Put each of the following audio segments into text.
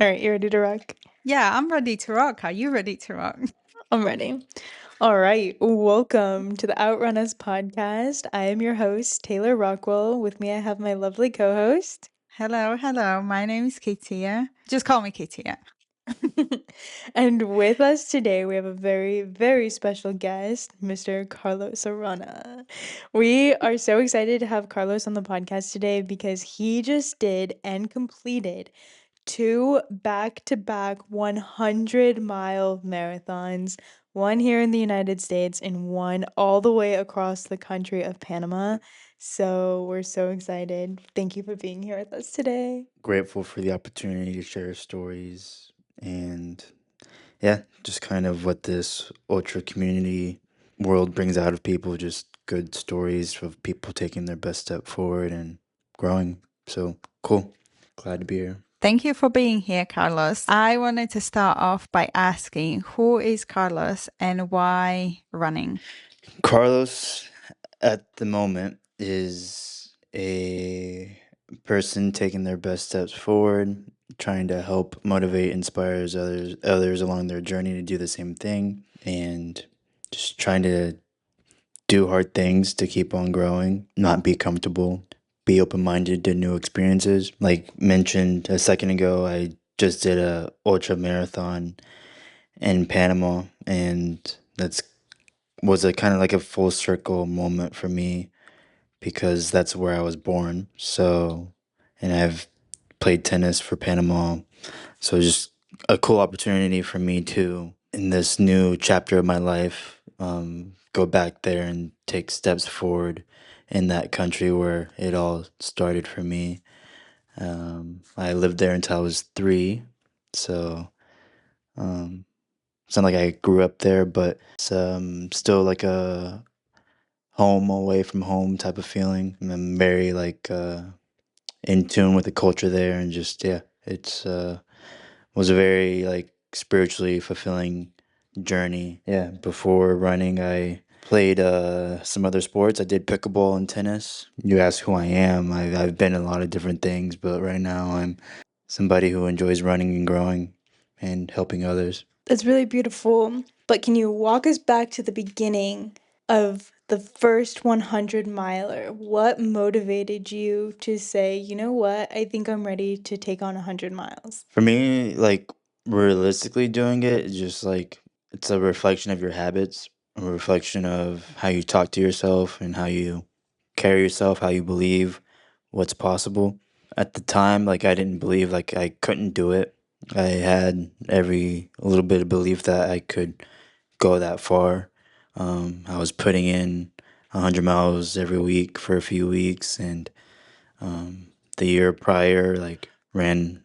All right, you ready to rock? Yeah, I'm ready to rock. Are you ready to rock? I'm ready. All right, welcome to the OutRunners podcast. I am your host, Taylor Rockwell. With me, I have my lovely co host. Hello. My name is Katia. Just call me Katia. And with us today, we have a very, very special guest, Mr. Carlos Arana. We are so excited to have Carlos on the podcast today because he just did and completed two back-to-back 100-mile marathons, one here in the United States and one all the way across the country of Panama. So we're so excited. Thank you for being here with us today. Grateful for the opportunity to share stories and yeah, just kind of what this ultra community world brings out of people, just good stories of people taking their best step forward and growing. So cool. Glad to be here. Thank you for being here, Carlos. I wanted to start off by asking who is Carlos and why running? Carlos, at the moment, is a person taking their best steps forward, trying to help motivate, inspire others along their journey to do the same thing, and just trying to do hard things to keep on growing, not be comfortable, be open minded to new experiences. Like mentioned a second ago, I just did a ultra marathon in Panama, and that's was a kind of like a full circle moment for me because that's where I was born. So, and I've played tennis for Panama. So, just a cool opportunity for me to, in this new chapter of my life, go back there and take steps forward in that country where it all started for me. I lived there until I was 3. So, um, it's not like I grew up there, but it's still like a home away from home type of feeling. And I'm very in tune with the culture there, and just yeah, it's was a very like spiritually fulfilling journey. Yeah, before running, I played some other sports. I did pickleball and tennis. You ask who I am. I've been in a lot of different things, but right now I'm somebody who enjoys running and growing and helping others. That's really beautiful. But can you walk us back to the beginning of the first 100 miler? What motivated you to say, you know what, I think I'm ready to take on 100 miles? For me, like realistically doing it is just like it's a reflection of your habits, a reflection of how you talk to yourself and how you carry yourself, how you believe what's possible. At the time, like I didn't believe like I couldn't do it. I had every little bit of belief that I could go that far. I was putting in 100 miles every week for a few weeks, and the year prior, like ran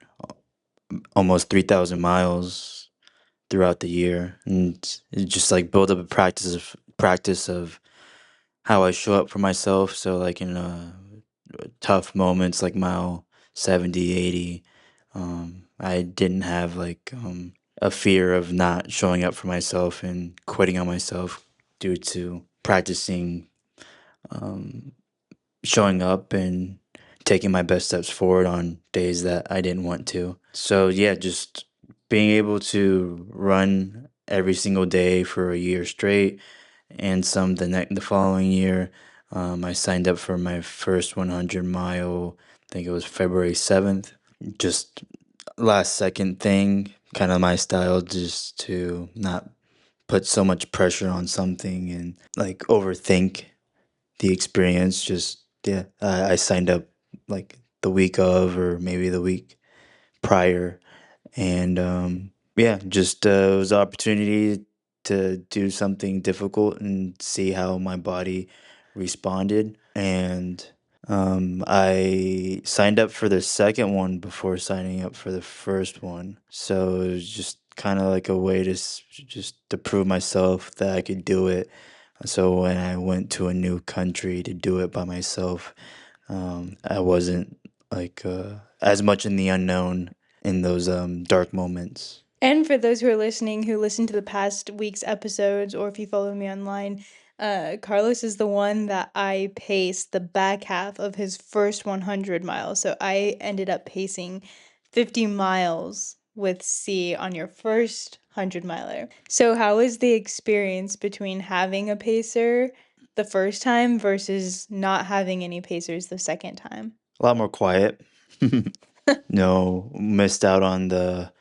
almost 3,000 miles throughout the year, and it just like build up a practice of how I show up for myself. So like in tough moments like mile 70, 80, I didn't have a fear of not showing up for myself and quitting on myself due to practicing um, showing up and taking my best steps forward on days that I didn't want to. So yeah, just being able to run every single day for a year straight, and some the following year, I signed up for my first 100 mile. I think it was February 7th. Just last second thing, kind of my style, just to not put so much pressure on something and like overthink the experience. Just yeah, I signed up like the week of or maybe the week prior, and yeah, just it was an opportunity to do something difficult and see how my body responded. And I signed up for the second one before signing up for the first one, so it was just kind of like a way to just to prove myself that I could do it. So when I went to a new country to do it by myself, I wasn't as much in the unknown in those dark moments. And for those who are listening who listened to the past week's episodes, or if you follow me online, Carlos is the one that I paced the back half of his first 100 miles. So I ended up pacing 50 miles with C on your first 100 miler. So, how was the experience between having a pacer the first time versus not having any pacers the second time? A lot more quiet. No, missed out on the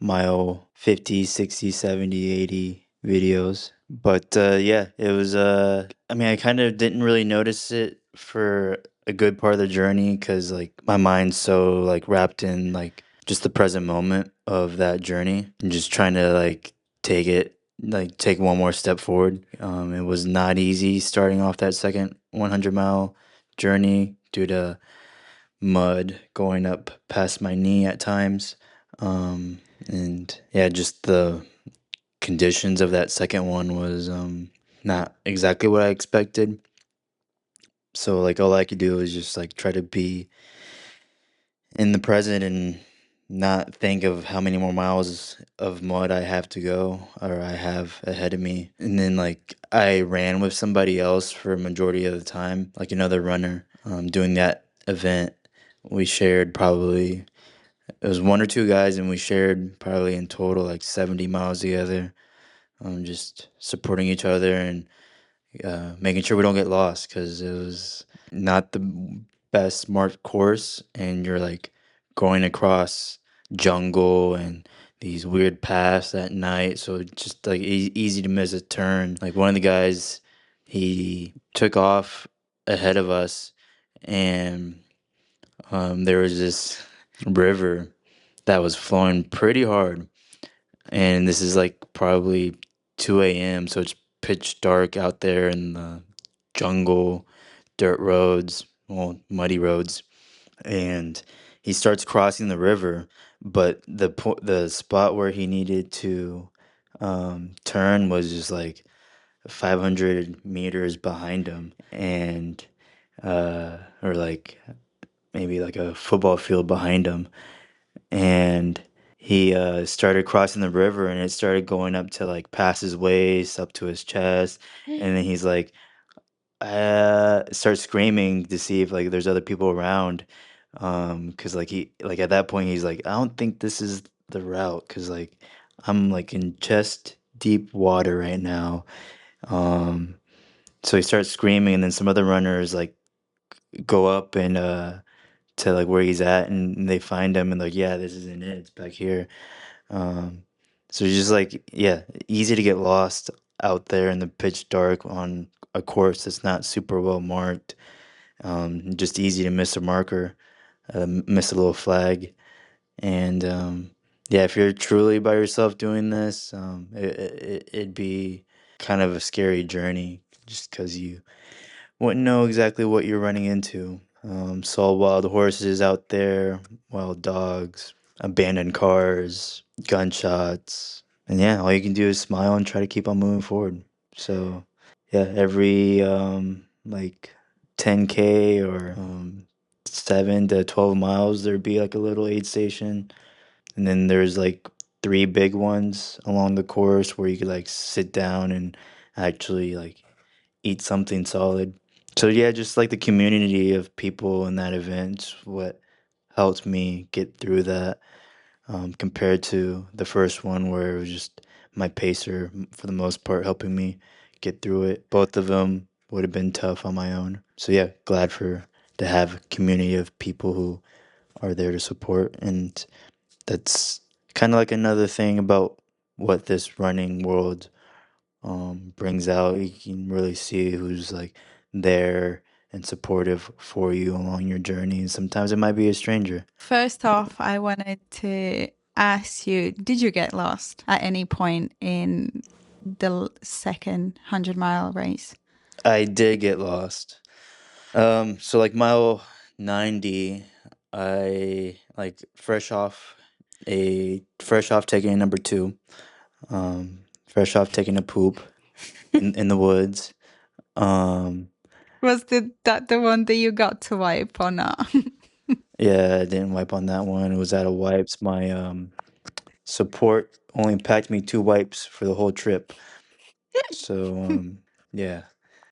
mile 50, 60, 70, 80 videos. But yeah, it was I mean, I kind of didn't really notice it for a good part of the journey cuz like my mind's so like wrapped in like just the present moment of that journey and just trying to like take one more step forward. It was not easy starting off that second 100-mile journey due to mud going up past my knee at times. And yeah, just the conditions of that second one was not exactly what I expected. So like all I could do was just like try to be in the present and not think of how many more miles of mud I have to go or I have ahead of me. And then like I ran with somebody else for a majority of the time, like another runner. Doing that event, we shared probably it was one or two guys, and we shared probably in total like 70 miles together. Just supporting each other and making sure we don't get lost because it was not the best marked course, and you're like going across jungle and these weird paths at night, so it's just like easy to miss a turn. Like one of the guys, he took off ahead of us, and there was this river that was flowing pretty hard. And this is like probably 2 a.m., so it's pitch dark out there in the jungle, dirt roads, well, muddy roads. And he starts crossing the river, but the spot where he needed to turn was just like 500 meters behind him, and or like maybe like a football field behind him. And he started crossing the river, and it started going up to like past his waist, up to his chest, and then he's like, starts screaming to see if like there's other people around, because like he like at that point he's like, I don't think this is the route, because like I'm like in chest deep water right now. Um, so he starts screaming, and then some other runners like go up and to like where he's at, and they find him and like, yeah, this isn't it, it's back here. Um, so it's just like, yeah, easy to get lost out there in the pitch dark on a course that's not super well marked. Just easy to miss a marker, miss a little flag. And yeah, if you're truly by yourself doing this, it'd be kind of a scary journey just because you wouldn't know exactly what you're running into. Saw wild horses out there, wild dogs, abandoned cars, gunshots. And yeah, all you can do is smile and try to keep on moving forward. So yeah, every like 10K or 7 to 12 miles, there'd be like a little aid station. And then there's like three big ones along the course where you could like sit down and actually like eat something solid. So yeah, just like the community of people in that event, what helped me get through that, compared to the first one where it was just my pacer for the most part helping me get through it. Both of them would have been tough on my own. So yeah, glad for to have a community of people who are there to support, and that's kind of like another thing about what this running world brings out. You can really see who's like there and supportive for you along your journey. And sometimes it might be a stranger. First off, I wanted to ask you, did you get lost at any point in the second 100-mile race? I did get lost. So like mile 90, I like fresh off taking a number two, fresh off taking a poop in the woods. Um, Was that the one that you got to wipe or not? yeah, I didn't wipe on that one. It was out of wipes. My support only packed me 2 wipes for the whole trip. So yeah.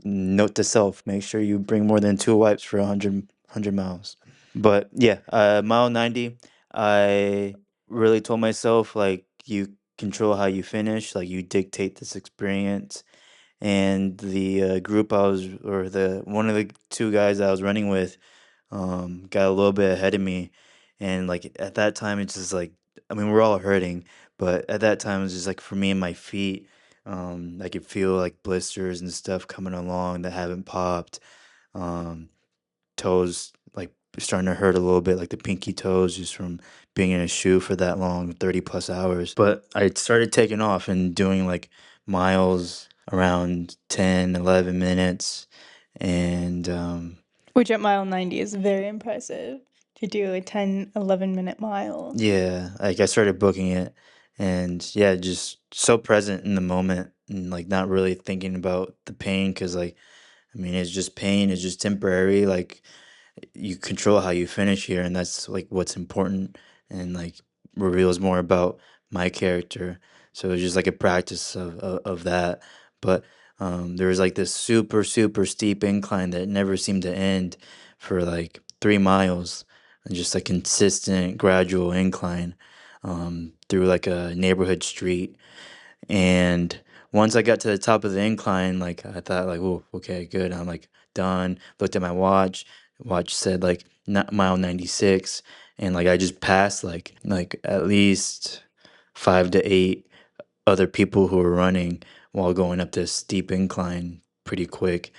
Note to self: make sure you bring more than 2 wipes for 100 miles. But yeah, mile 90, I really told myself like you control how you finish, like you dictate this experience. And the group I was, or the one of the two guys I was running with, got a little bit ahead of me, and like at that time, it's just like, I mean, we're all hurting, but at that time, it's just like for me and my feet, I could feel like blisters and stuff coming along that haven't popped. Um, Toes like starting to hurt a little bit, like the pinky toes, just from being in a shoe for that long, 30 plus hours. But I started taking off and doing like miles around 10, 11 minutes. And Which at mile 90 is very impressive to do a 10, 11-minute mile. yeah, like I started booking it, and yeah, just so present in the moment and like not really thinking about the pain, because like, I mean, it's just pain, it's just temporary. Like you control how you finish here, and that's like what's important, and like reveals more about my character. So it's just like a practice of that. But there was like this super steep incline that never seemed to end for like 3 miles, and just a consistent gradual incline through like a neighborhood street. And once I got to the top of the incline, like I thought, like, oh, okay, good. I'm like done. Looked at my watch. Watch said like mile 96, and like I just passed like at least 5 to 8 other people who were running while going up this steep incline pretty quick.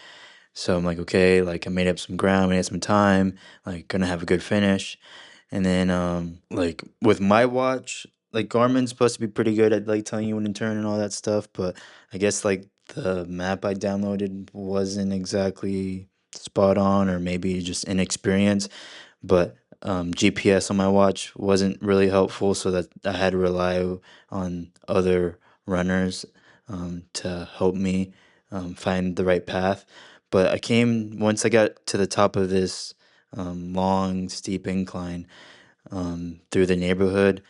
So I'm like, okay, like I made up some ground, made up some time, like gonna have a good finish. And then like with my watch, like Garmin's supposed to be pretty good at like telling you when to turn and all that stuff, but I guess like the map I downloaded wasn't exactly spot on, or maybe just inexperience. But GPS on my watch wasn't really helpful, so that I had to rely on other runners to help me find the right path. But I came once I got to the top of this long, steep incline through the neighborhood.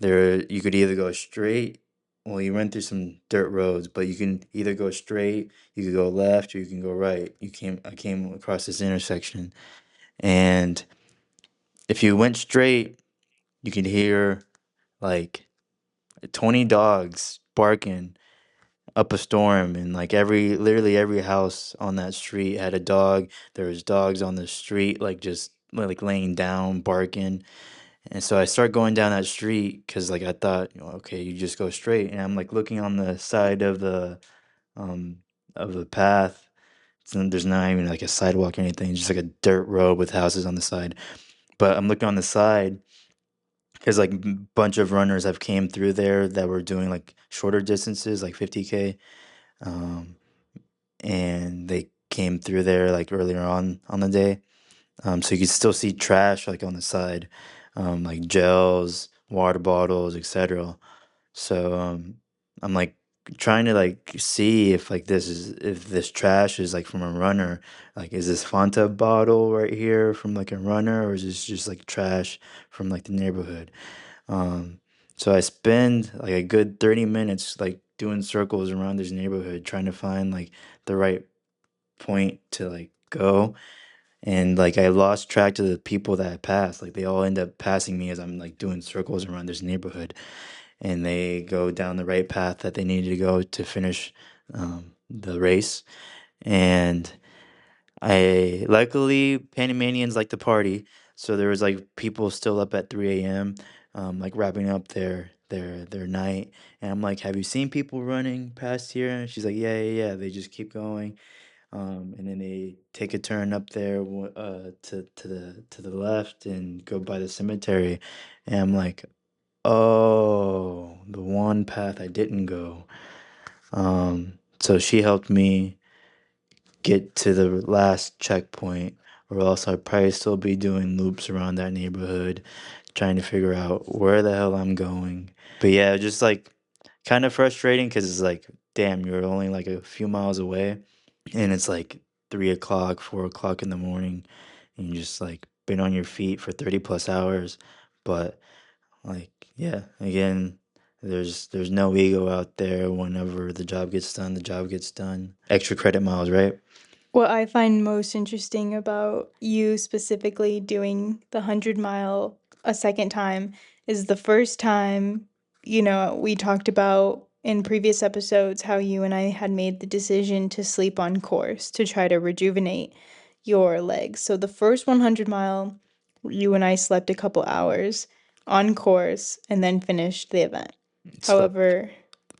There, you could either go straight. Well, you went through some dirt roads, but you can either go straight, you could go left, or you can go right. I came across this intersection, and if you went straight, you could hear like 20 dogs barking up a storm, and like literally every house on that street had a dog. There was dogs on the street, like just like laying down, barking. And so I start going down that street because like I thought, okay, you just go straight. And I'm like looking on the side um of the path. There's not even like a sidewalk or anything, just like a dirt road with houses on the side. But I'm looking on the side because like bunch of runners have came through there that were doing like shorter distances, like 50K. Um, and they came through there like earlier on the day. So you could still see trash like on the side, like gels, water bottles, etc. So I'm like trying to like see if like if this trash is like from a runner. Like, is this Fanta bottle right here from like a runner, or is this just like trash from like the neighborhood? Um, so I spend like a good 30 minutes like doing circles around this neighborhood trying to find like the right point to like go. And like I lost track of the people that I passed. Like they all end up passing me as I'm like doing circles around this neighborhood, and they go down the right path that they needed to go to finish the race. And I luckily Panamanians like to party, so there was like people still up at 3 a.m. Like wrapping up their night. And I'm like, "Have you seen people running past here?" And she's like, "Yeah. They just keep going." And then they take a turn up there to the left and go by the cemetery. And I'm like, oh, the one path I didn't go. So she helped me get to the last checkpoint, or else I'd probably still be doing loops around that neighborhood, trying to figure out where the hell I'm going. But yeah, just like kind of frustrating because it's like, damn, you're only like a few miles away, and it's like 3 o'clock, 4 o'clock in the morning, and you just like been on your feet for 30 plus hours. But like, yeah, again, there's no ego out there. Whenever the job gets done, the job gets done. Extra credit miles, right? What I find most interesting about you specifically doing the 100 mile a second time is the first time, we talked about in previous episodes how you and I had made the decision to sleep on course to try to rejuvenate your legs. So the first 100-mile, you and I slept a couple hours on course and then finished the event. Slept However,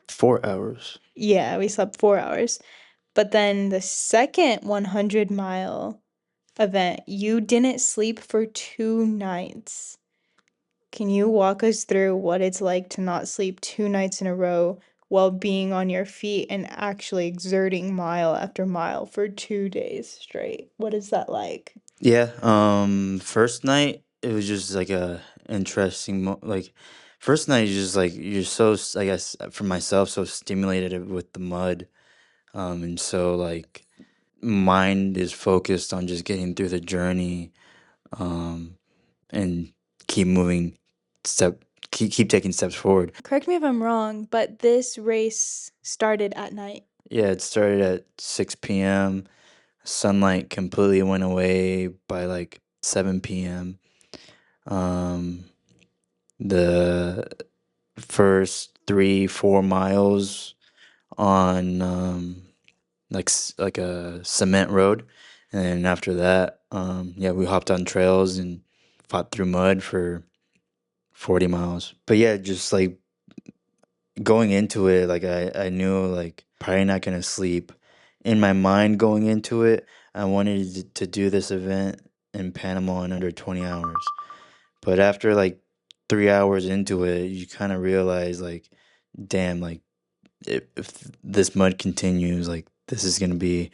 4 hours. yeah, we slept 4 hours. But then the second 100-mile event, you didn't sleep for 2 nights. Can you walk us through what it's like to not sleep 2 nights in a row while being on your feet and actually exerting mile after mile for 2 days straight? What is that like? Yeah. First night it was just like a interesting like first night is just like you're so I guess for myself so stimulated with the mud. And so like mind is focused on just getting through the journey. Um, and keep moving step keep taking steps forward. Correct me if I'm wrong, but this race started at night. Yeah, it started at 6 p.m. Sunlight completely went away by like 7 p.m. Um, the first 3-4 miles on like a cement road, and then after that, yeah, we hopped on trails and fought through mud for 40 miles. But yeah, just like going into it, like I knew like probably not gonna sleep. In my mind going into it, I wanted to do this event in Panama in under 20 hours. But after like 3 hours into it, you kind of realize like, damn, like if this mud continues, like this is gonna be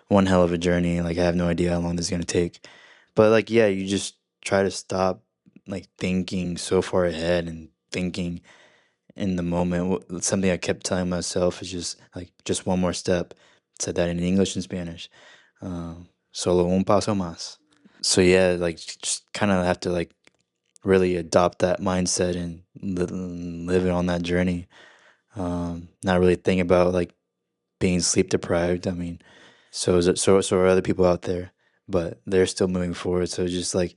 one hell of a journey. Like I have no idea how long this is gonna take. But like yeah, you just try to stop like thinking so far ahead and thinking in the moment. Something I kept telling myself is just like just one more step. Said that in English and Spanish. Solo un paso más. So yeah, like just kind of have to like really adopt that mindset and live it on that journey. Not really think about like being sleep deprived. I mean, so are other people out there, but they're still moving forward. So just like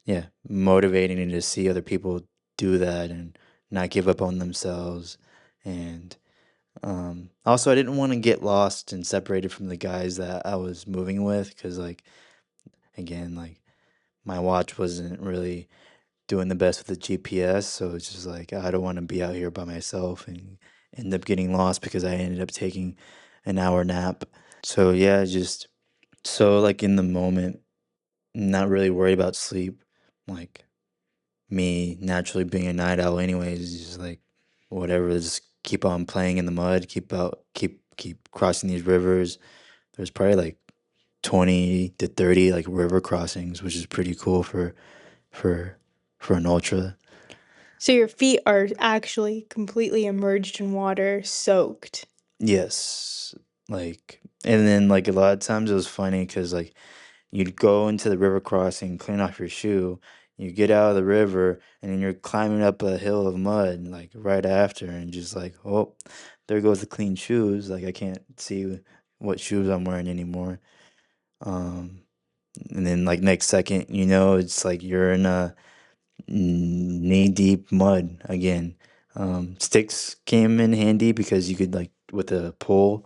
yeah, motivating to see other people do that and not give up on themselves. And also, I didn't want to get lost and separated from the guys that I was moving with because, like, again, like my watch wasn't really doing the best with the GPS. So it's just like, I don't want to be out here by myself and end up getting lost because I ended up taking an hour nap. So, yeah, just so like in the moment, not really worried about sleep. Like, me naturally being a night owl anyways is just like whatever, just keep on playing in the mud, keep crossing these rivers. There's probably like 20 to 30 like river crossings, which is pretty cool for for an ultra. So your feet are actually completely immersed in water, soaked. Yes. Like and then like a lot of times it was funny because like you'd go into the river crossing, clean off your shoe, you get out of the river, and then you're climbing up a hill of mud, like right after, and just like, oh, there goes the clean shoes. Like I can't see what shoes I'm wearing anymore. Um, and then like next second, it's like you're in a knee deep mud again. Sticks came in handy because you could like with a pole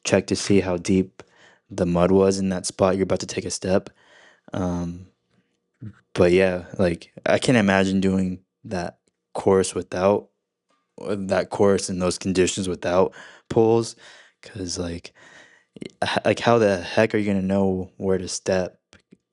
check to see how deep the mud was in that spot you're about to take a step. Um, but yeah, like I can't imagine doing course without that course in those conditions without poles, because like how the heck are you gonna know where to step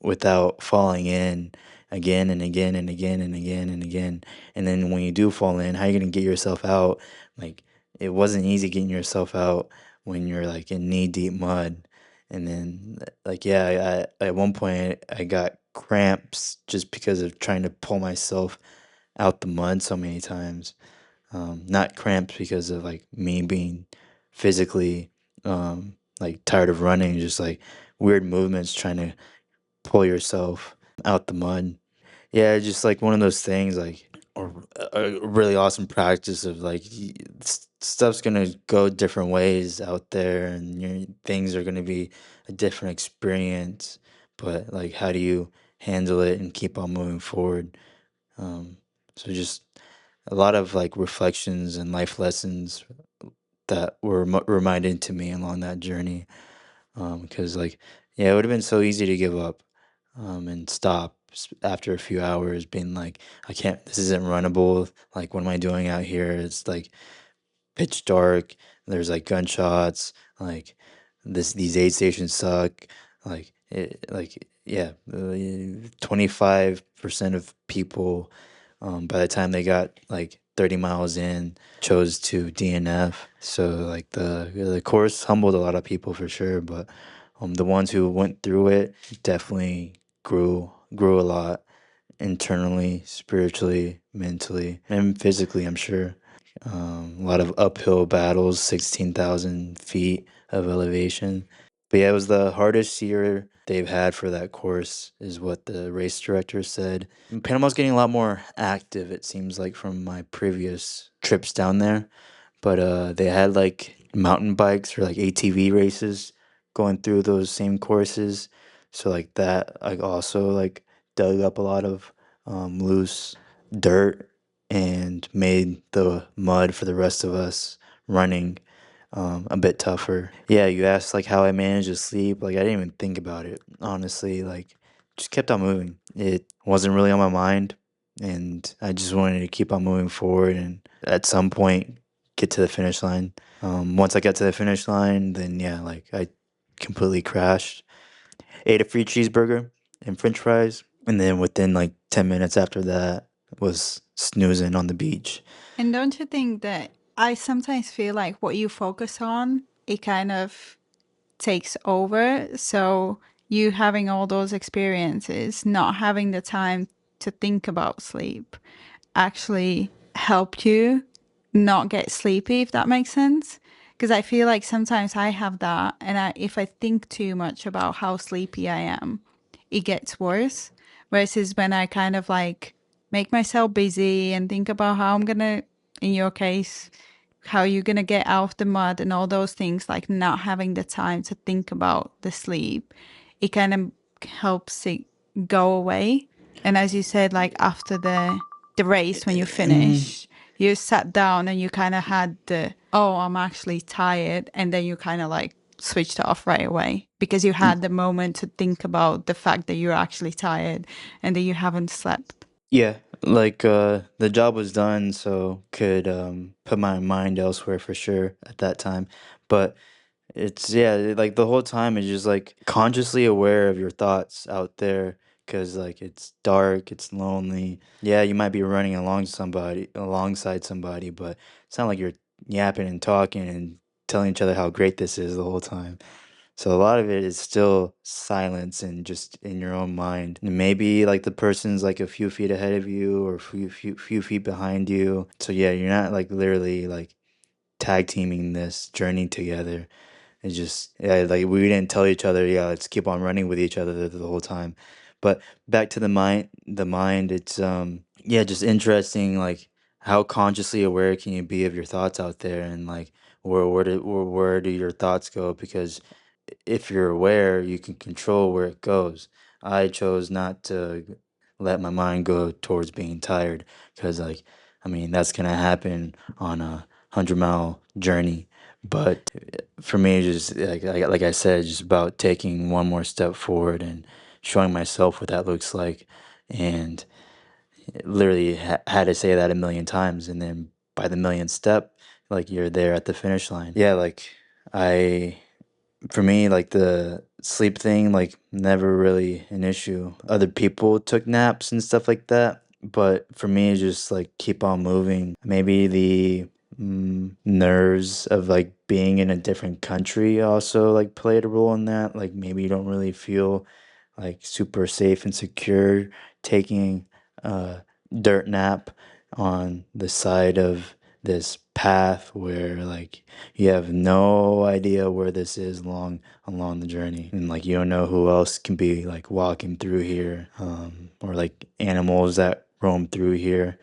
without falling in again and again and again and again and again? And then when you do fall in, how are you gonna get yourself out? Like it wasn't easy getting yourself out when you're like in knee deep mud. And then like yeah, at one point I got cramps just because of trying to pull myself out the mud so many times. Not cramps because of like me being physically like tired of running, just like weird movements trying to pull yourself out the mud. Yeah, just like one of those things, like a really awesome practice of like stuff's gonna go different ways out there, and things are gonna be a different experience. But like, how do you handle it and keep on moving forward? Um, So just a lot of like reflections and life lessons that were reminded to me along that journey. Because like, yeah, it would have been so easy to give up, and stop after a few hours, being like, I can't. This isn't runnable. Like, what am I doing out here? It's like pitch dark. There's like gunshots. Like these aid stations suck. Yeah, 25% of people, by the time they got like 30 miles in, chose to DNF. So like the course humbled a lot of people for sure, but the ones who went through it definitely grew a lot internally, spiritually, mentally, and physically, I'm sure. A lot of uphill battles, 16,000 feet of elevation. But yeah, it was the hardest year they've had for that course, is what the race director said. And Panama's getting a lot more active, it seems like, from my previous trips down there. But they had like mountain bikes or like ATV races going through those same courses. So like that, I also like dug up a lot of loose dirt and made the mud for the rest of us running a bit tougher. Yeah, you asked like how I managed to sleep. Like I didn't even think about it, honestly. Like just kept on moving. It wasn't really on my mind, and I just wanted to keep on moving forward. And at some point, get to the finish line. Once I got to the finish line, then yeah, like I completely crashed. Ate a free cheeseburger and French fries, and then within like 10 minutes after that, was snoozing on the beach. And don't you think that I sometimes feel like what you focus on, it kind of takes over? So you having all those experiences, not having the time to think about sleep, actually helped you not get sleepy, if that makes sense. Because I feel like sometimes I have that, and if I think too much about how sleepy I am, it gets worse. Versus when I kind of like make myself busy and think about how I'm gonna, in your case, how you're gonna get out of the mud and all those things, like not having the time to think about the sleep, it kind of helps it go away. And as you said, like after the race, when you Mhm. finish, you sat down and you kind of had the, oh, I'm actually tired. And then you kind of like switched off right away because you had the moment to think about the fact that you're actually tired and that you haven't slept. Yeah, like the job was done, so could put my mind elsewhere for sure at that time. But it's yeah, like the whole time it's just like consciously aware of your thoughts out there, because like it's dark, it's lonely. Yeah, you might be running alongside somebody, but it's not like you're yapping and talking and telling each other how great this is the whole time. So a lot of it is still silence and just in your own mind. And maybe like the person's like a few feet ahead of you or few feet behind you. So yeah, you're not like literally like tag teaming this journey together. It's just yeah, like we didn't tell each other, yeah, let's keep on running with each other the whole time. But back to the mind, it's yeah, just interesting like how consciously aware can you be of your thoughts out there, and like where do your thoughts go? Because if you're aware, you can control where it goes. I chose not to let my mind go towards being tired, because, like, I mean, that's gonna happen on a 100-mile journey. But for me, just like I said, just about taking one more step forward and showing myself what that looks like, and literally had to say that a million times, and then by the millionth step, like you're there at the finish line. Yeah, like I for me, like the sleep thing, like never really an issue. Other people took naps and stuff like that, but for me, it's just like keep on moving. Maybe the nerves of like being in a different country also like played a role in that. Like maybe you don't really feel like super safe and secure taking a dirt nap on the side of this path where like you have no idea where this is along the journey, and like you don't know who else can be like walking through here, or like animals that roam through here.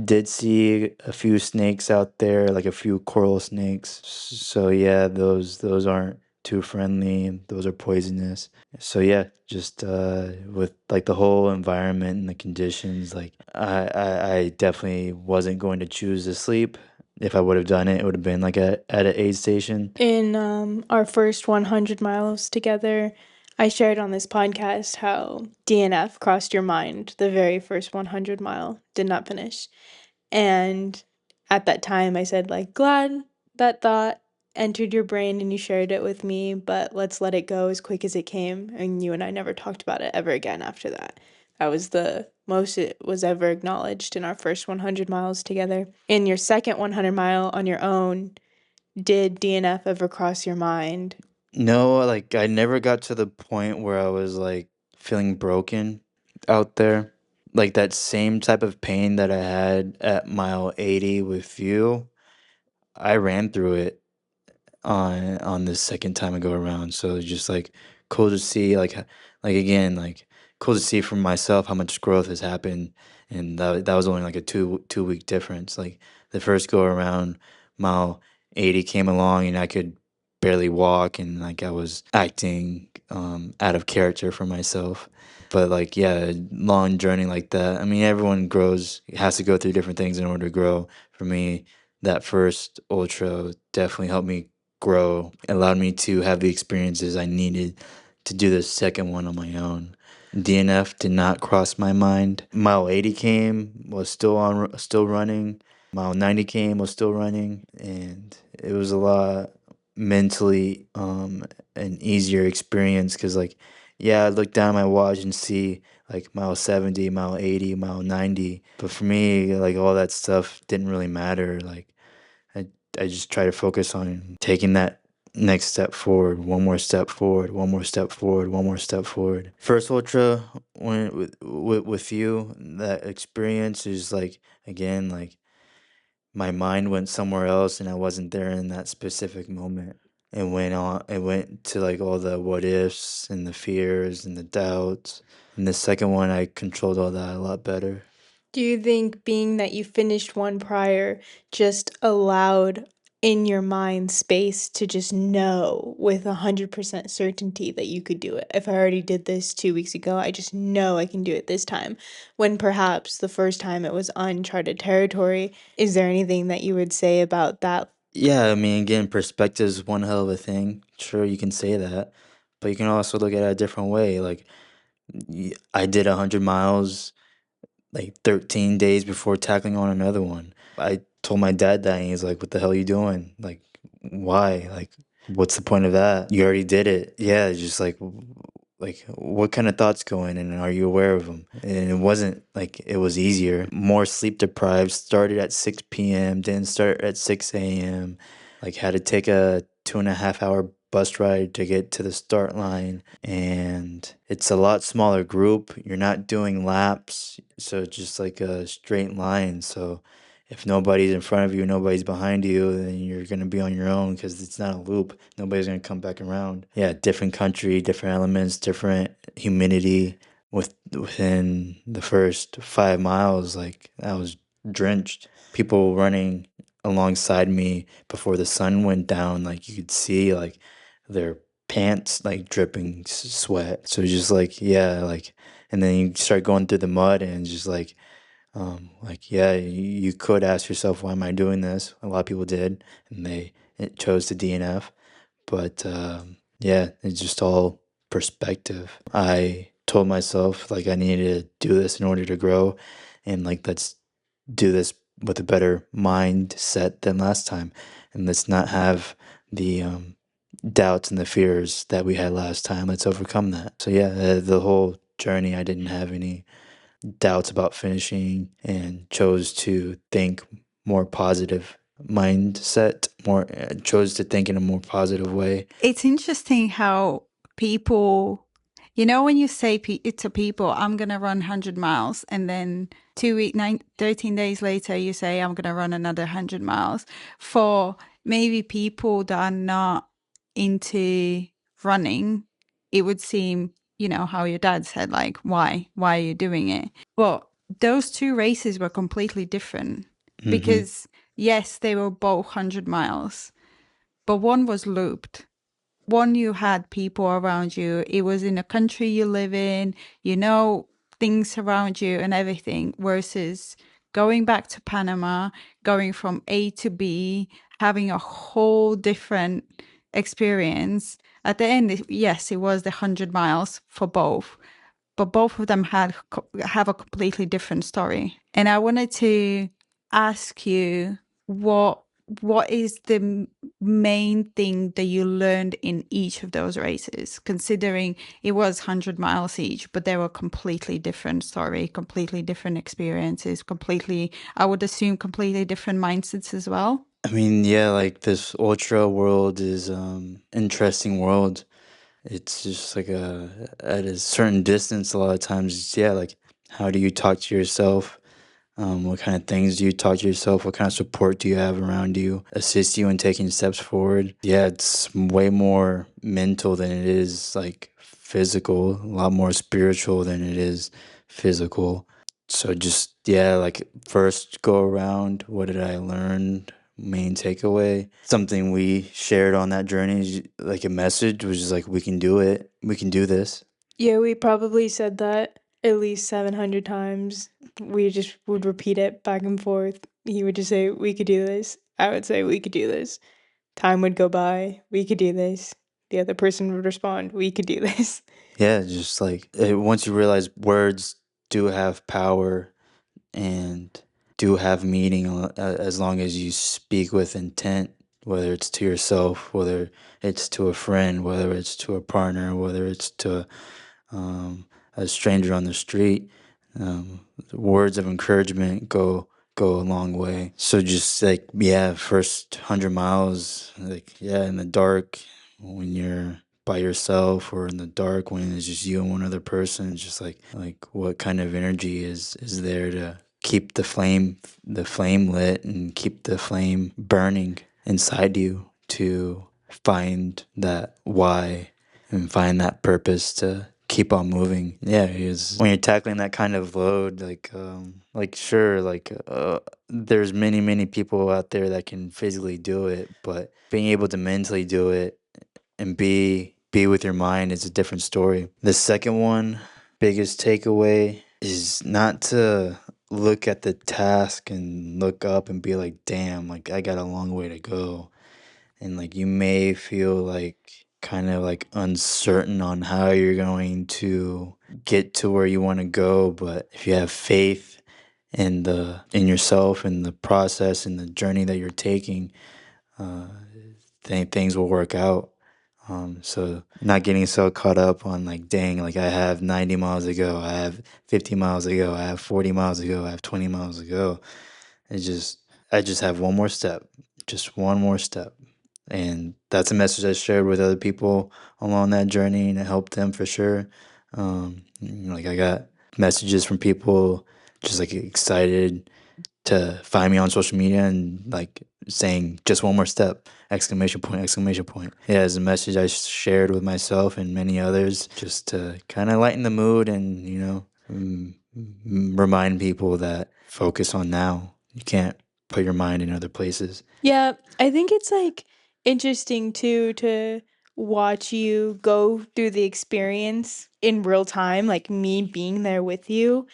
Did see a few snakes out there, like a few coral snakes. So yeah, those aren't too friendly. Those are poisonous. So yeah, just with like the whole environment and the conditions, like I definitely wasn't going to choose to sleep. If I would have done it, it would have been like at an aid station. In our first 100 miles together, I shared on this podcast how DNF crossed your mind the very first 100 mile, did not finish. And at that time, I said, like, glad that thought entered your brain and you shared it with me, but let's let it go as quick as it came. And you and I never talked about it ever again after that. That was the most it was ever acknowledged in our first 100 miles together. In your second 100 mile on your own, did DNF ever cross your mind? No, like I never got to the point where I was like feeling broken out there. Like that same type of pain that I had at mile 80 with you, I ran through it on the second time I go around. So it's just like cool to see like again like cool to see for myself how much growth has happened, and that was only like a two week difference. Like the first go around, mile 80 came along and I could barely walk, and like I was acting out of character for myself. But like yeah, long journey like that. I mean, everyone grows, has to go through different things in order to grow. For me, that first ultra definitely helped me grow, allowed me to have the experiences I needed to do the second one on my own. DNF did not cross my mind. Mile 80 came, was still running. Mile 90 came, was still running, and it was a lot mentally an easier experience because like yeah, I look down at my watch and see like mile 70, mile 80, mile 90. But for me, like all that stuff didn't really matter. Like I I just try to focus on taking that next step forward, one more step forward, one more step forward, one more step forward. First ultra when with you, that experience is like again like my mind went somewhere else and I wasn't there in that specific moment. It went to like all the what ifs and the fears and the doubts. And the second one I controlled all that a lot better. Do you think being that you finished one prior just allowed in your mind space to just know with 100% certainty that you could do it? If I already did this 2 weeks ago, I just know I can do it this time. When perhaps the first time it was uncharted territory. Is there anything that you would say about that? Yeah, I mean, again, perspective is one hell of a thing. Sure, you can say that, but you can also look at it a different way. Like, I did 100 miles like 13 days before tackling on another one. I told my dad that, and he's like, "What the hell are you doing? Like, why? Like, what's the point of that? You already did it." Yeah, it's just like what kind of thoughts go in, and are you aware of them? And it wasn't like it was easier. More sleep deprived. Started at 6 p.m. Didn't start at 6 a.m. Like had to take a 2.5 hour bus ride to get to the start line, and it's a lot smaller group. You're not doing laps, so it's just like a straight line. So if nobody's in front of you, nobody's behind you, then you're gonna be on your own because it's not a loop. Nobody's gonna come back around. Yeah, different country, different elements, different humidity. Within the first 5 miles, like I was drenched. People running alongside me before the sun went down, like you could see like their pants like dripping sweat. So just like yeah, like and then you start going through the mud and just like yeah, you could ask yourself why am I doing this? A lot of people did, and they chose to DNF. But yeah, it's just all perspective. I told myself like I needed to do this in order to grow, and like let's do this with a better mindset than last time, and let's not have the doubts and the fears that we had last time. Let's overcome that. So yeah, the whole journey, I didn't have any doubts about finishing and chose to think more positive mindset, more chose to think in a more positive way. It's interesting how people, you know, when you say to people, I'm going to run 100 miles, and then 13 days later, you say, I'm going to run another 100 miles. For maybe people that are not into running, it would seem, you know, how your dad said, like, why? Why are you doing it? Well, those two races were completely different Hmm. because, yes, they were both 100 miles, but one was looped one, you had people around you. It was in a country you live in, you know, things around you and everything, versus going back to Panama, going from A to B, having a whole different experience. At the end, yes, it was the 100 miles for both, but both of them have a completely different story. And I wanted to ask you what what is the main thing that you learned in each of those races, considering it was 100 miles each, but they were completely different story, completely different experiences, completely, I would assume, completely different mindsets as well. I mean, yeah, like this ultra world is interesting world. It's just like at a certain distance a lot of times. Yeah, like how do you talk to yourself? What kind of things do you talk to yourself? What kind of support do you have around you? Assist you in taking steps forward? Yeah, it's way more mental than it is like physical, a lot more spiritual than it is physical. So just, yeah, like first go around, what did I learn? Main takeaway. Something we shared on that journey, like a message, was just like, we can do it. We can do this. Yeah, we probably said that at least 700 times. We just would repeat it back and forth. He would just say, "We could do this." I would say, "We could do this." Time would go by. "We could do this." The other person would respond, "We could do this." Yeah, just like once you realize words do have power and do have meaning as long as you speak with intent, whether it's to yourself, whether it's to a friend, whether it's to a partner, whether it's to um, a stranger on the street. Words of encouragement go a long way. So just like, yeah, first 100 miles, like, yeah, in the dark when you're by yourself, or in the dark when it's just you and one other person, it's just like what kind of energy is there to keep the flame lit and keep the flame burning inside you, to find that why and find that purpose to keep on moving. Yeah, because when you're tackling that kind of load, like sure, there's many people out there that can physically do it, but being able to mentally do it and be with your mind is a different story. The second one, biggest takeaway, is not to look at the task and look up and be like, damn, like I got a long way to go. And like you may feel like kind of like uncertain on how you're going to get to where you want to go, but if you have faith in yourself and the process and the journey that you're taking, uh, things will work out. So not getting so caught up on like, dang, like I have 90 miles to go, I have 50 miles to go, I have 40 miles to go, I have 20 miles to go. I just have one more step, just one more step. And that's a message I shared with other people along that journey, and it helped them for sure. Like I got messages from people just like excited to find me on social media and like saying just one more step, exclamation point, exclamation point. Yeah, it's a message I shared with myself and many others, just to kind of lighten the mood and remind people that focus on now. You can't put your mind in other places. Yeah, I think it's like interesting too to watch you go through the experience in real time, like me being there with you,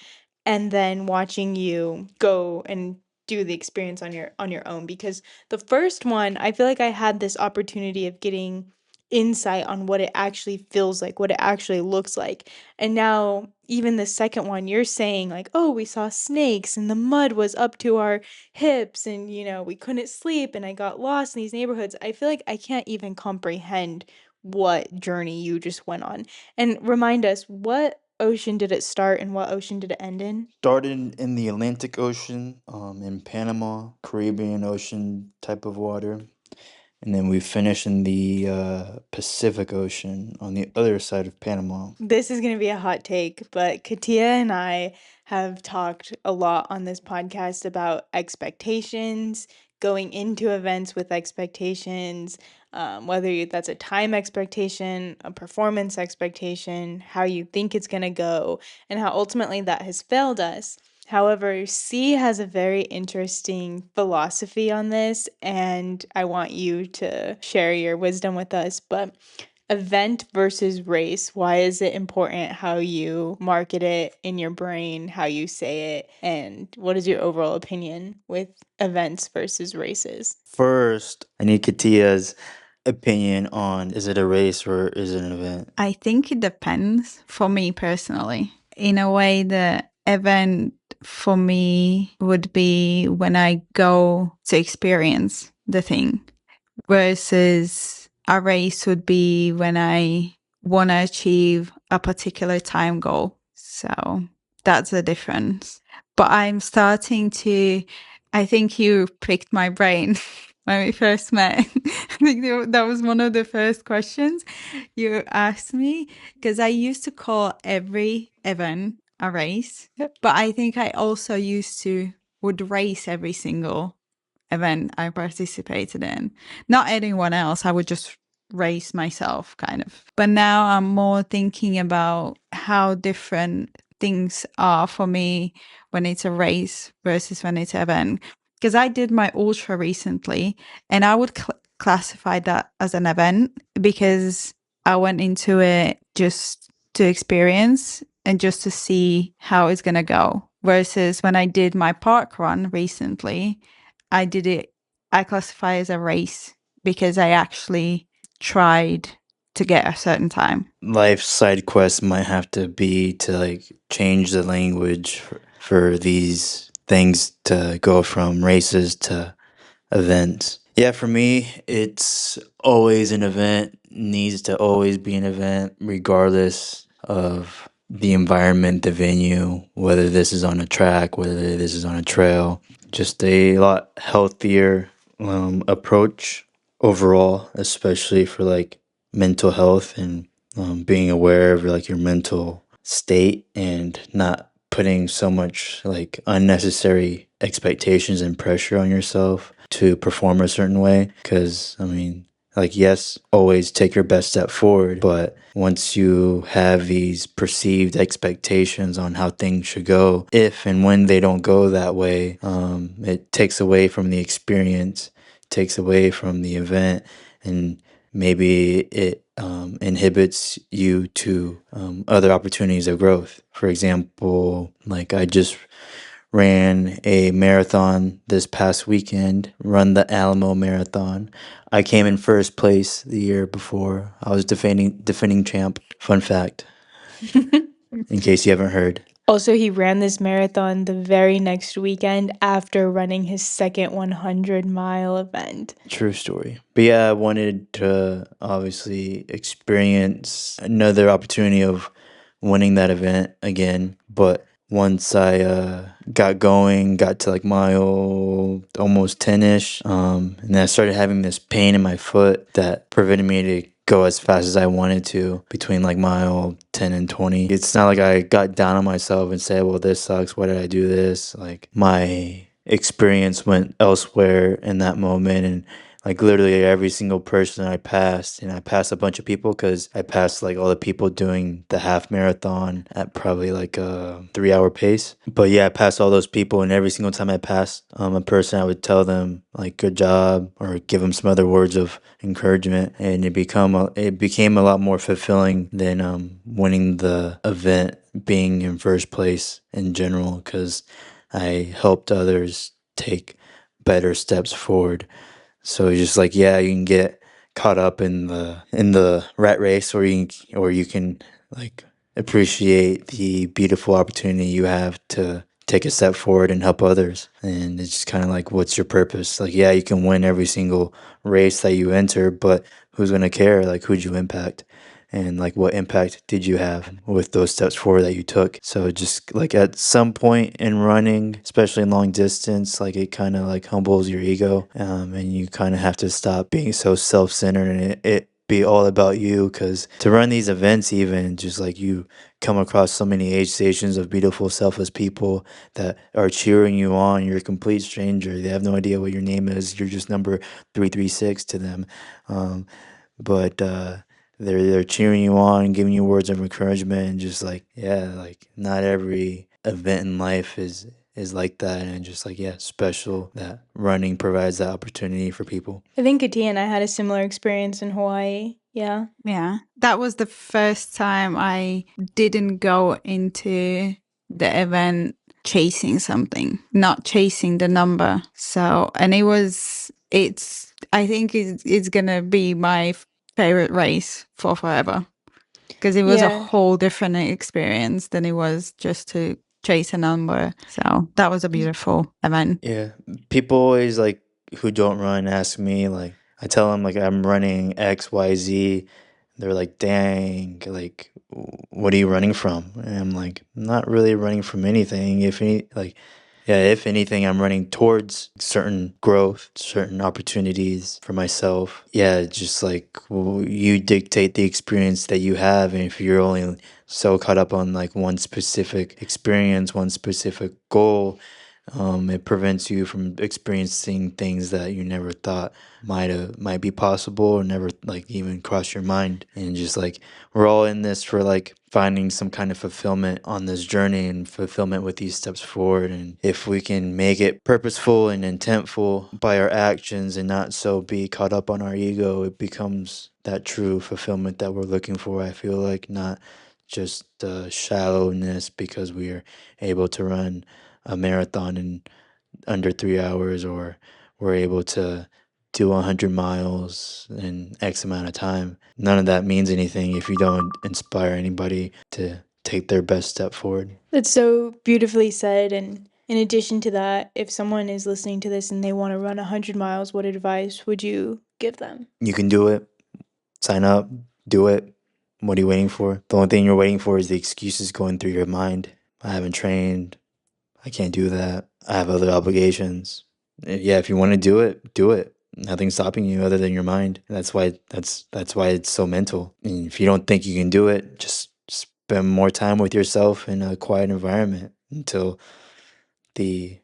and then watching you go and do the experience on your own, because the first one I feel like I had this opportunity of getting insight on what it actually feels like, what it actually looks like. And now even the second one, you're saying like, "Oh, we saw snakes and the mud was up to our hips, and we couldn't sleep and I got lost in these neighborhoods." I feel like I can't even comprehend what journey you just went on. And remind us, what ocean did it start and what ocean did it end in? Started in the Atlantic Ocean, in Panama, Caribbean Ocean type of water. And then we finished in the Pacific Ocean on the other side of Panama. This is going to be a hot take, but Katia and I have talked a lot on this podcast about expectations, going into events with expectations, whether that's a time expectation, a performance expectation, how you think it's going to go, and how ultimately that has failed us. However, C has a very interesting philosophy on this, and I want you to share your wisdom with us. But event versus race, why is it important how you market it in your brain, how you say it, and what is your overall opinion with events versus races? First, I need Katia's opinion on, is it a race or is it an event? I think it depends for me personally. In a way, the event for me would be when I go to experience the thing, versus a race would be when I want to achieve a particular time goal. So that's the difference. But I'm starting to, I think you picked my brain when we first met. I think that was one of the first questions you asked me, because I used to call every event a race, but I think I also used to would race every single event I participated in. Not anyone else, I would just race myself kind of. But now I'm more thinking about how different things are for me when it's a race versus when it's an event. Because I did my ultra recently and I would classify that as an event because I went into it just to experience and just to see how it's going to go. Versus when I did my park run recently, I did it, I classify as a race because I actually tried to get a certain time. Life side quests might have to be to like change the language for these things to go from races to events. Yeah, for me, it's always an event, needs to always be an event, regardless of the environment, the venue, whether this is on a track, whether this is on a trail. Just a lot healthier approach overall, especially for like mental health and being aware of like your mental state and not putting so much like unnecessary expectations and pressure on yourself to perform a certain way. Because I mean, like, yes, always take your best step forward, but once you have these perceived expectations on how things should go, if and when they don't go that way, it takes away from the experience, takes away from the event, and maybe it inhibits you to other opportunities of growth. For example, like I just ran a marathon this past weekend, run the Alamo Marathon. I came in first place the year before. I was defending champ. Fun fact, in case you haven't heard. Also, he ran this marathon the very next weekend after running his second 100-mile event. True story. But yeah, I wanted to obviously experience another opportunity of winning that event again. But once I got going, got to like mile almost 10-ish, and then I started having this pain in my foot that prevented me to go as fast as I wanted to between like mile 10 and 20. It's not like I got down on myself and said, well, this sucks. Why did I do this? Like my experience went elsewhere in that moment, and like literally every single person I passed, and I passed a bunch of people because I passed like all the people doing the half marathon at probably like a 3 hour pace. But yeah, I passed all those people, and every single time I passed a person, I would tell them like good job or give them some other words of encouragement, and it became a lot more fulfilling than winning the event, being in first place in general, because I helped others take better steps forward. So it's just like, yeah, you can get caught up in the rat race, or you can like appreciate the beautiful opportunity you have to take a step forward and help others. And it's just kind of like, what's your purpose? Like, yeah, you can win every single race that you enter, but who's gonna care? Like, who'd you impact? And like what impact did you have with those steps forward that you took? So just like at some point in running, especially in long distance, like it kind of like humbles your ego, and you kind of have to stop being so self-centered and it be all about you. Because to run these events, even just like you come across so many aid stations of beautiful selfless people that are cheering you on. You're a complete stranger, they have no idea what your name is, you're just number 336 to them. But they're cheering you on, giving you words of encouragement, and just like, yeah, like not every event in life is like that, and just like, yeah, special that running provides that opportunity for people. I think Katia and I had a similar experience in Hawaii. Yeah. Yeah. That was the first time I didn't go into the event chasing something, not chasing the number. So, and I think it's going to be my favorite race for forever because it was a Yeah. whole different experience than it was just to chase a number. So that was a beautiful event. Yeah, people always like who don't run ask me, like, I tell them like I'm running XYZ. They're like, dang, like, what are you running from? And I'm like, I'm not really running from anything. If any, like, yeah, if anything, I'm running towards certain growth, certain opportunities for myself. Yeah, just like, you dictate the experience that you have, and if you're only so caught up on like one specific experience, one specific goal, it prevents you from experiencing things that you never thought might be possible, or never like even cross your mind. And just like, we're all in this for like finding some kind of fulfillment on this journey, and fulfillment with these steps forward. And if we can make it purposeful and intentful by our actions, and not so be caught up on our ego, it becomes that true fulfillment that we're looking for. I feel like, not just shallowness because we are able to run a marathon in under 3 hours, or we're able to do 100 miles in X amount of time. None of that means anything if you don't inspire anybody to take their best step forward. That's so beautifully said. And in addition to that, if someone is listening to this and they want to run 100 miles, what advice would you give them? You can do it. Sign up. Do it. What are you waiting for? The only thing you're waiting for is the excuses going through your mind. I haven't trained. I can't do that. I have other obligations. Yeah, if you want to do it, do it. Nothing's stopping you other than your mind. That's why it's so mental. And if you don't think you can do it, just spend more time with yourself in a quiet environment until the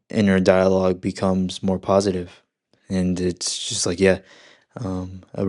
inner dialogue becomes more positive. And it's just like, yeah, a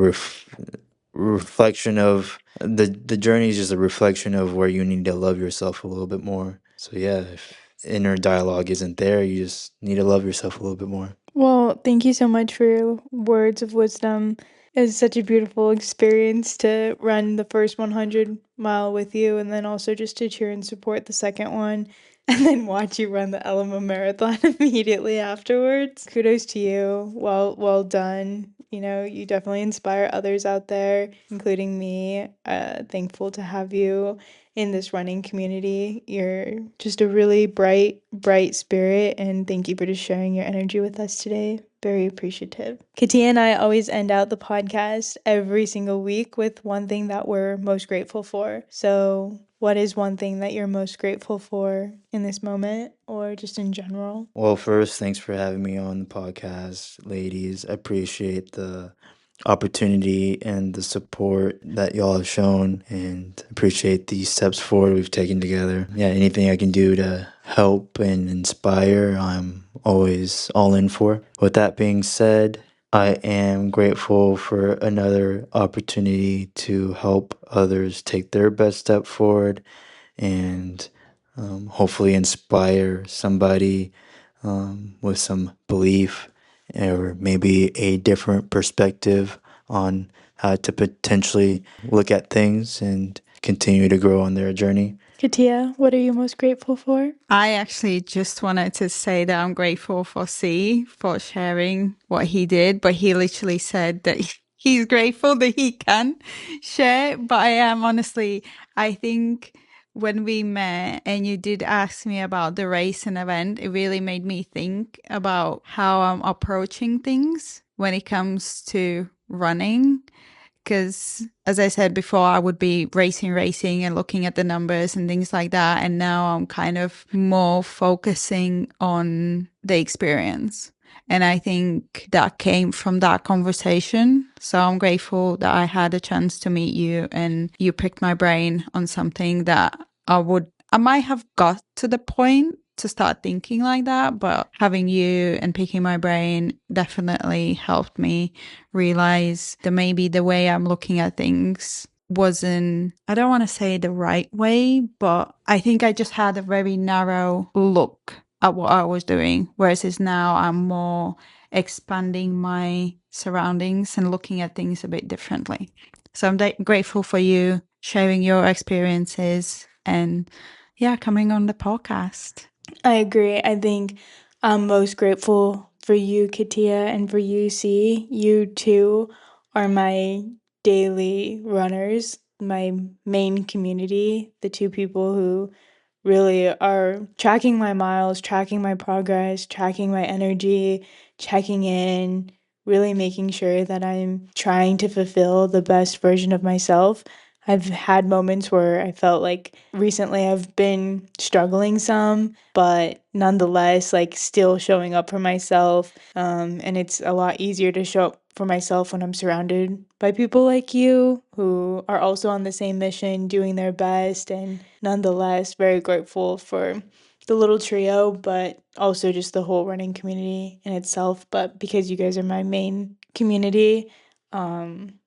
reflection of the journey is just a reflection of where you need to love yourself a little bit more. So yeah, if inner dialogue isn't there, you just need to love yourself a little bit more. Well, thank you so much for your words of wisdom. It was such a beautiful experience to run the first 100-mile with you, and then also just to cheer and support the second one, and then watch you run the Alamo Marathon immediately afterwards. Kudos to you. Well done. You know, you definitely inspire others out there, including me. Thankful to have you in this running community. You're just a really bright spirit, and thank you for just sharing your energy with us today. Very appreciative. Katia and I always end out the podcast every single week with one thing that we're most grateful for. So, what is one thing that you're most grateful for in this moment, or just in general? Well, first, thanks for having me on the podcast, ladies. I appreciate the opportunity and the support that y'all have shown, and appreciate the steps forward we've taken together. Yeah, anything I can do to help and inspire, I'm always all in for. With that being said, I am grateful for another opportunity to help others take their best step forward, and hopefully inspire somebody with some belief, or maybe a different perspective on how to potentially look at things and continue to grow on their journey. Katia, what are you most grateful for? I actually just wanted to say that I'm grateful for C for sharing what he did, but he literally said that he's grateful that he can share. But I am honestly, I think when we met and you did ask me about the race and event, it really made me think about how I'm approaching things when it comes to running. Because as I said before, I would be racing and looking at the numbers and things like that. And now I'm kind of more focusing on the experience. And I think that came from that conversation. So I'm grateful that I had a chance to meet you and you picked my brain on something that I might have got to the point to start thinking like that, but having you and picking my brain definitely helped me realize that maybe the way I'm looking at things wasn't, I don't want to say the right way, but I think I just had a very narrow look at what I was doing. Whereas now I'm more expanding my surroundings and looking at things a bit differently. So I'm grateful for you sharing your experiences and, yeah, coming on the podcast. I agree. I think I'm most grateful for you, Katia, and for you, C. You two are my daily runners, my main community, the two people who really are tracking my miles, tracking my progress, tracking my energy, checking in, really making sure that I'm trying to fulfill the best version of myself. I've had moments where I felt like recently I've been struggling some, but nonetheless, like still showing up for myself. And it's a lot easier to show up for myself when I'm surrounded by people like you who are also on the same mission, doing their best, and nonetheless, very grateful for the little trio, but also just the whole running community in itself. But because you guys are my main community,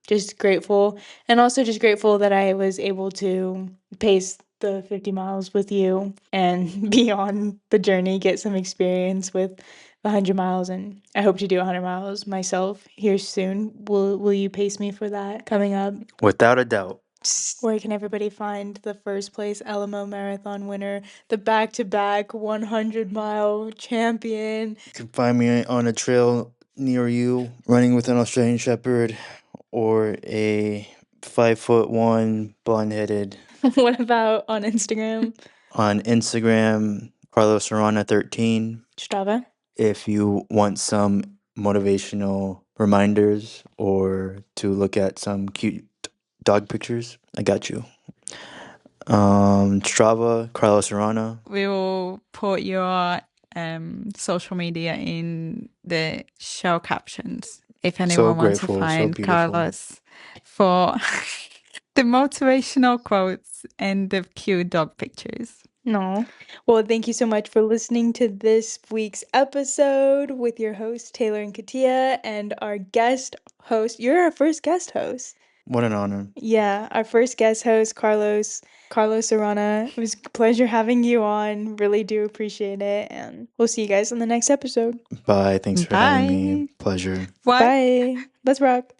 just grateful. And also just grateful that I was able to pace the 50 miles with you and be on the journey, get some experience with the 100 miles. And I hope to do 100 miles myself here soon. Will you pace me for that coming up? Without a doubt. Where can everybody find the first place Alamo Marathon winner, the back-to-back 100-mile champion? You can find me on a trail near you, running with an Australian Shepherd or a 5'1" blonde-headed. What about on Instagram? On Instagram, Carlos Arana 13. Strava? If you want some motivational reminders or to look at some cute dog pictures, I got you. Strava, Carlos Arana. We will put your social media in the show captions if anyone wants to grateful, so find beautiful. Carlos for the motivational quotes and the cute dog pictures. No. Well, thank you so much for listening to this week's episode with your host, Taylor and Katia, and our guest host. You're our first guest host. What an honor. Yeah, our first guest host, Carlos Arana. It was a pleasure having you on. Really do appreciate it. And we'll see you guys on the next episode. Bye. Thanks for having me. Bye. Pleasure. What? Bye. Let's rock.